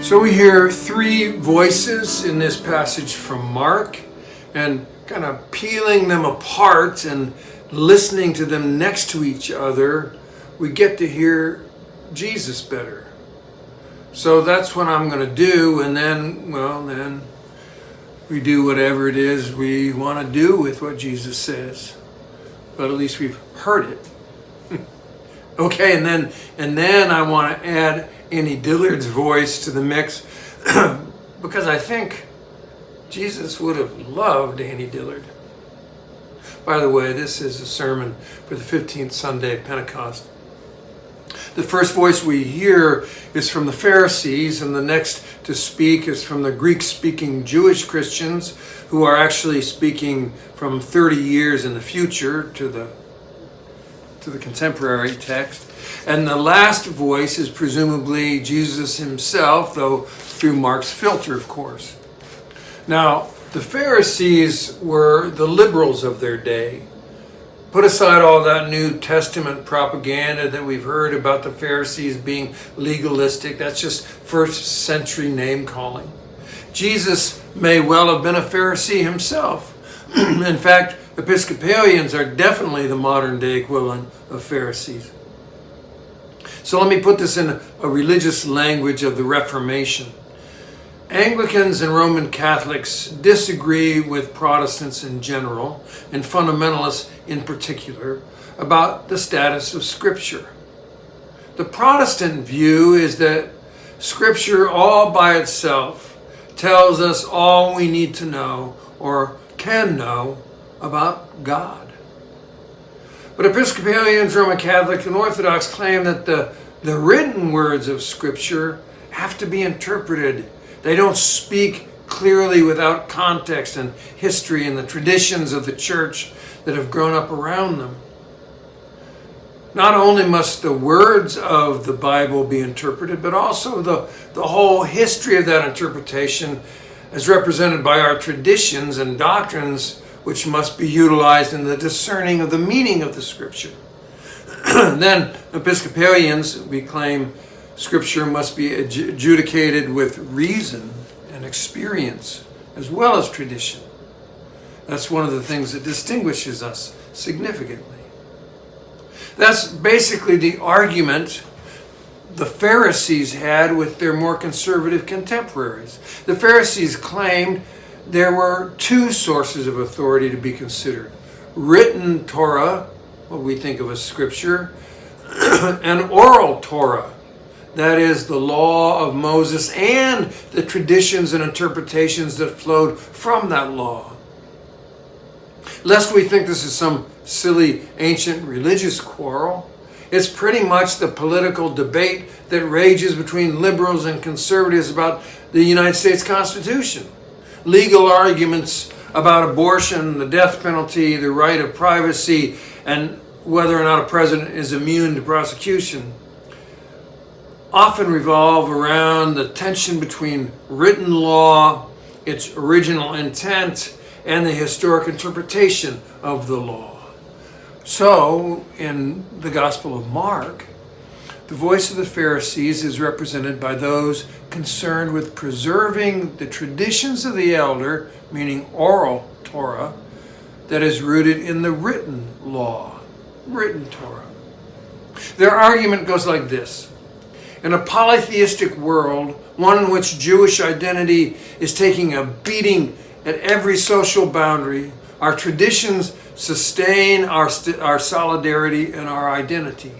So we hear three voices in this passage from Mark, and kind of peeling them apart and listening to them next to each other, we get to hear Jesus better. So that's what I'm going to do, and then we do whatever it is we want to do with what Jesus says. But at least we've heard it. Okay, and then I want to add Annie Dillard's voice to the mix because I think Jesus would have loved Annie Dillard. By the way, this is a sermon for the 15th Sunday of Pentecost. The first voice we hear is from the Pharisees, and the next to speak is from the Greek-speaking Jewish Christians who are actually speaking from 30 years in the future to the contemporary text. And the last voice is presumably Jesus himself, though through Mark's filter, of course. Now, the Pharisees were the liberals of their day. Put aside all that New Testament propaganda that we've heard about the Pharisees being legalistic. That's just first century name calling. Jesus may well have been a Pharisee himself. In fact, Episcopalians are definitely the modern day equivalent of Pharisees. So let me put this in a religious language of the Reformation. Anglicans and Roman Catholics disagree with Protestants in general, and fundamentalists in particular, about the status of Scripture. The Protestant view is that Scripture all by itself tells us all we need to know or can know about God. But Episcopalians, Roman Catholic, and Orthodox claim that the written words of Scripture have to be interpreted. They don't speak clearly without context and history and the traditions of the church that have grown up around them. Not only must the words of the Bible be interpreted, but also the whole history of that interpretation as represented by our traditions and doctrines, which must be utilized in the discerning of the meaning of the Scripture. Then, Episcopalians, we claim Scripture must be adjudicated with reason and experience, as well as tradition. That's one of the things that distinguishes us significantly. That's basically the argument the Pharisees had with their more conservative contemporaries. The Pharisees claimed there were two sources of authority to be considered: written Torah, what we think of as Scripture, and oral Torah, that is the law of Moses and the traditions and interpretations that flowed from that law. Lest we think this is some silly ancient religious quarrel, it's pretty much the political debate that rages between liberals and conservatives about the United States Constitution. Legal arguments about abortion, the death penalty, the right of privacy, and whether or not a president is immune to prosecution often revolve around the tension between written law, its original intent, and the historic interpretation of the law. So, in the Gospel of Mark, the voice of the Pharisees is represented by those concerned with preserving the traditions of the elder, meaning oral Torah, that is rooted in the written law, written Torah. Their argument goes like this. In a polytheistic world, one in which Jewish identity is taking a beating at every social boundary, our traditions sustain our solidarity and our identity.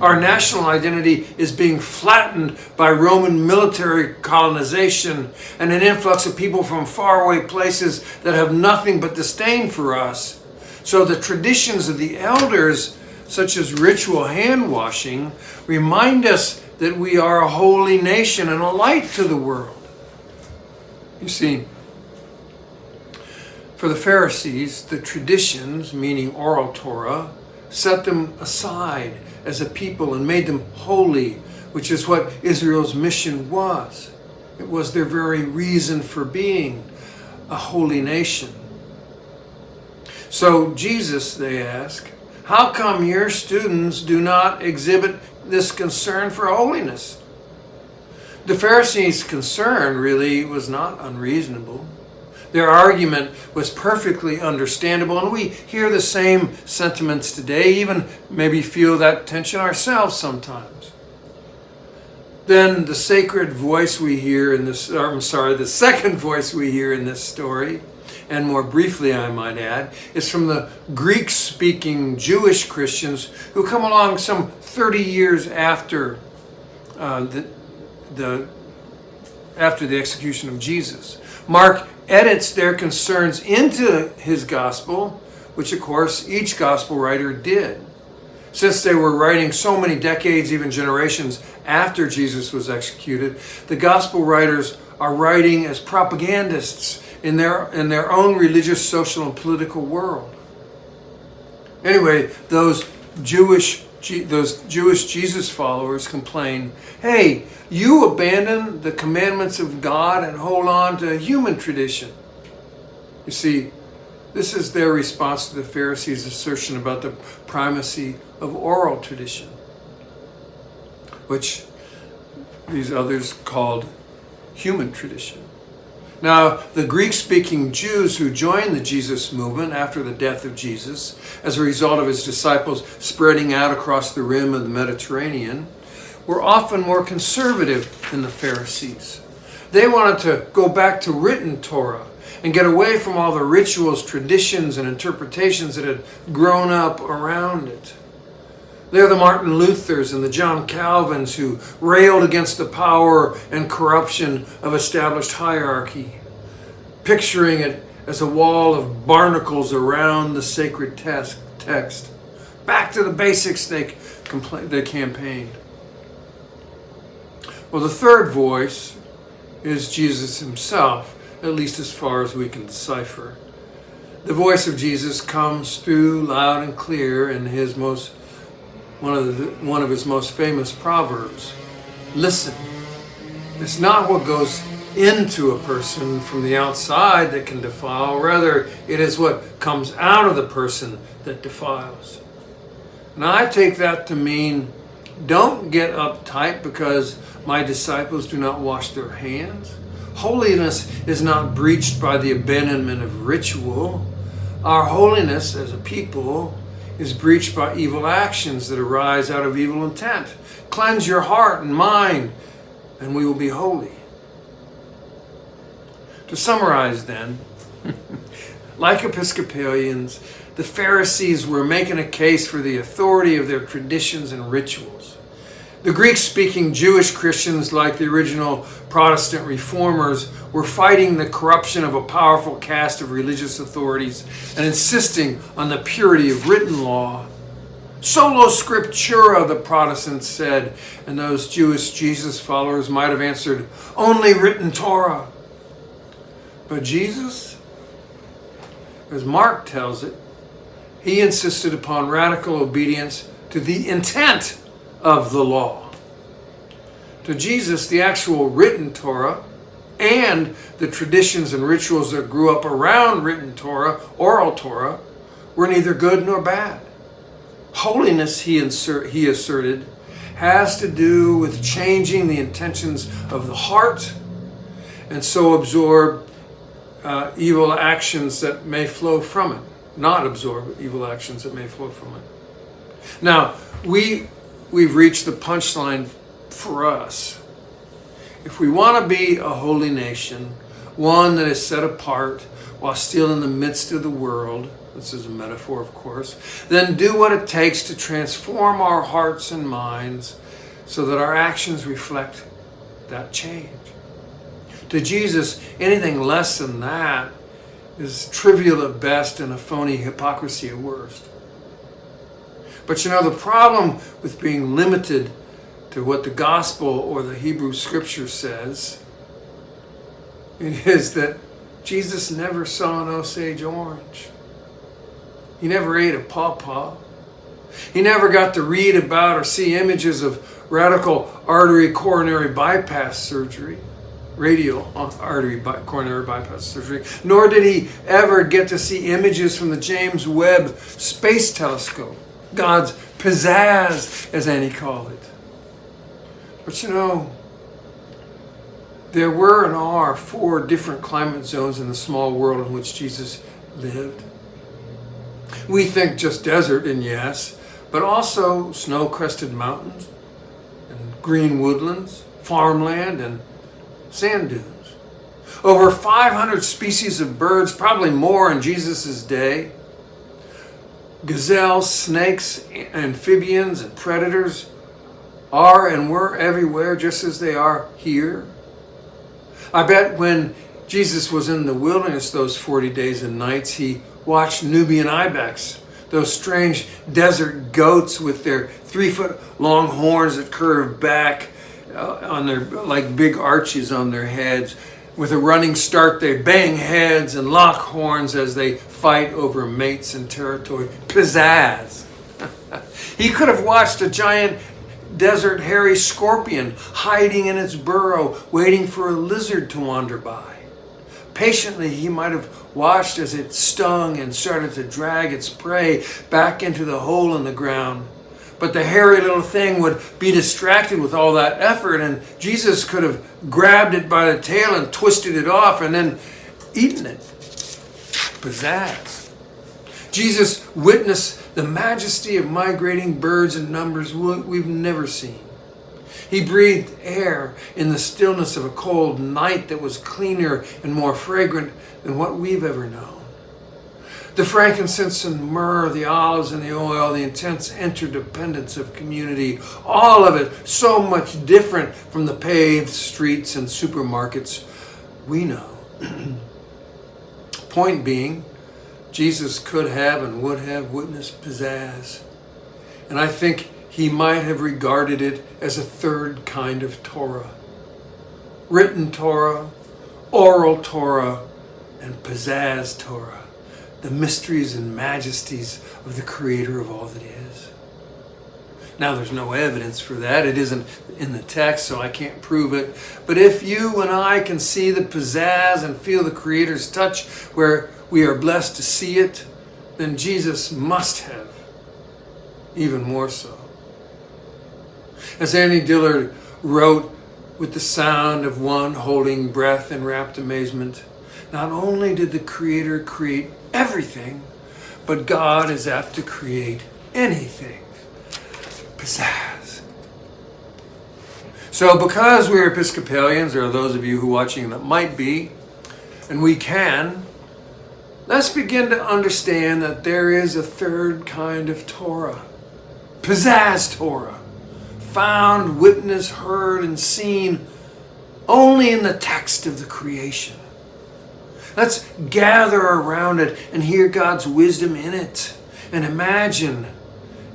Our national identity is being flattened by Roman military colonization and an influx of people from faraway places that have nothing but disdain for us. So the traditions of the elders, such as ritual hand washing, remind us that we are a holy nation and a light to the world. You see, for the Pharisees, the traditions, meaning oral Torah, set them aside as a people and made them holy, which is what Israel's mission was. It was their very reason for being a holy nation. So Jesus, they ask, how come your students do not exhibit this concern for holiness? The Pharisees' concern really was not unreasonable. Their argument was perfectly understandable, and we hear the same sentiments today, even maybe feel that tension ourselves sometimes. Then the sacred voice we hear in this, the second voice we hear in this story, and more briefly I might add, is from the Greek-speaking Jewish Christians who come along some 30 years after the execution of Jesus. Mark edits their concerns into his gospel, which of course each gospel writer did. Since they were writing so many decades, even generations after Jesus was executed, the gospel writers are writing as propagandists in their own religious, social, and political world. Anyway, those Jewish Jesus followers complain, hey, you abandon the commandments of God and hold on to human tradition. You see, this is their response to the Pharisees' assertion about the primacy of oral tradition, which these others called human tradition. Now, the Greek-speaking Jews who joined the Jesus movement after the death of Jesus, as a result of his disciples spreading out across the rim of the Mediterranean, were often more conservative than the Pharisees. They wanted to go back to written Torah and get away from all the rituals, traditions, and interpretations that had grown up around it. They're the Martin Luthers and the John Calvins who railed against the power and corruption of established hierarchy, picturing it as a wall of barnacles around the sacred text. Back to the basics, they campaigned. Well, the third voice is Jesus himself, at least as far as we can decipher. The voice of Jesus comes through loud and clear in his one of his most famous proverbs. Listen. It's not what goes into a person from the outside that can defile. Rather, it is what comes out of the person that defiles. And I take that to mean, don't get uptight because my disciples do not wash their hands. Holiness is not breached by the abandonment of ritual. Our holiness as a people is breached by evil actions that arise out of evil intent. Cleanse your heart and mind, and we will be holy. To summarize then, like Episcopalians, the Pharisees were making a case for the authority of their traditions and rituals. The Greek-speaking Jewish Christians, like the original Protestant reformers, were fighting the corruption of a powerful caste of religious authorities and insisting on the purity of written law. Sola scriptura, the Protestants said, and those Jewish Jesus followers might have answered, only written Torah. But Jesus, as Mark tells it, he insisted upon radical obedience to the intent of the law. To Jesus, the actual written Torah and the traditions and rituals that grew up around written Torah, oral Torah, were neither good nor bad. Holiness, he asserted, has to do with changing the intentions of the heart and so absorb evil actions that may flow from it. Not absorb evil actions that may flow from it. Now, we've reached the punchline for us. If we want to be a holy nation, one that is set apart while still in the midst of the world, this is a metaphor of course, then do what it takes to transform our hearts and minds so that our actions reflect that change. To Jesus, anything less than that is trivial at best and a phony hypocrisy at worst. But the problem with being limited to what the gospel or the Hebrew scripture says, it is that Jesus never saw an Osage orange. He never ate a pawpaw. He never got to read about or see images of radical artery coronary bypass surgery, radial artery coronary bypass surgery, nor did he ever get to see images from the James Webb Space Telescope, God's Pizzazz, as Annie called it. But There were and are 4 different climate zones in the small world in which Jesus lived. We think just desert, and yes, but also snow-crested mountains and green woodlands, farmland, and sand dunes. Over 500 species of birds, probably more in Jesus' day. Gazelles, snakes, amphibians, and predators are and were everywhere, just as they are here. I bet when Jesus was in the wilderness those 40 days and nights, he watched Nubian ibex, those strange desert goats with their 3-foot-long horns that curve back on their like big arches on their heads. With a running start, they bang heads and lock horns as they fight over mates and territory. Pizzazz. He could have watched a giant desert hairy scorpion hiding in its burrow, waiting for a lizard to wander by. Patiently, he might have watched as it stung and started to drag its prey back into the hole in the ground. But the hairy little thing would be distracted with all that effort, and Jesus could have grabbed it by the tail and twisted it off and then eaten it. Pizzazz. Jesus witnessed the majesty of migrating birds in numbers we've never seen. He breathed air in the stillness of a cold night that was cleaner and more fragrant than what we've ever known. The frankincense and myrrh, the olives and the oil, the intense interdependence of community, all of it so much different from the paved streets and supermarkets we know. Point being, Jesus could have and would have witnessed pizzazz. And I think he might have regarded it as a 3rd kind of Torah. Written Torah, oral Torah, and pizzazz Torah. The mysteries and majesties of the Creator of all that is. Now, there's no evidence for that. It isn't in the text, so I can't prove it. But if you and I can see the pizzazz and feel the Creator's touch where we are blessed to see it, then Jesus must have, even more so. As Annie Dillard wrote, with the sound of one holding breath in rapt amazement, not only did the Creator create everything, but God is apt to create anything. Pizzazz. So because we're Episcopalians, or those of you who are watching that might be, and we can, let's begin to understand that there is a 3rd kind of Torah. Pizzazz Torah. Found, witnessed, heard, and seen only in the text of the creation. Let's gather around it and hear God's wisdom in it. And imagine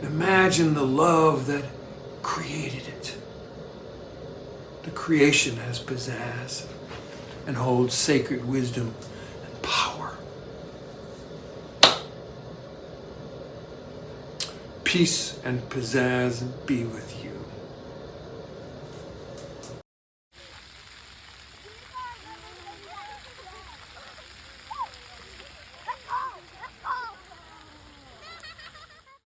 the love that created it. The creation has pizzazz and holds sacred wisdom and power. Peace and pizzazz be with you.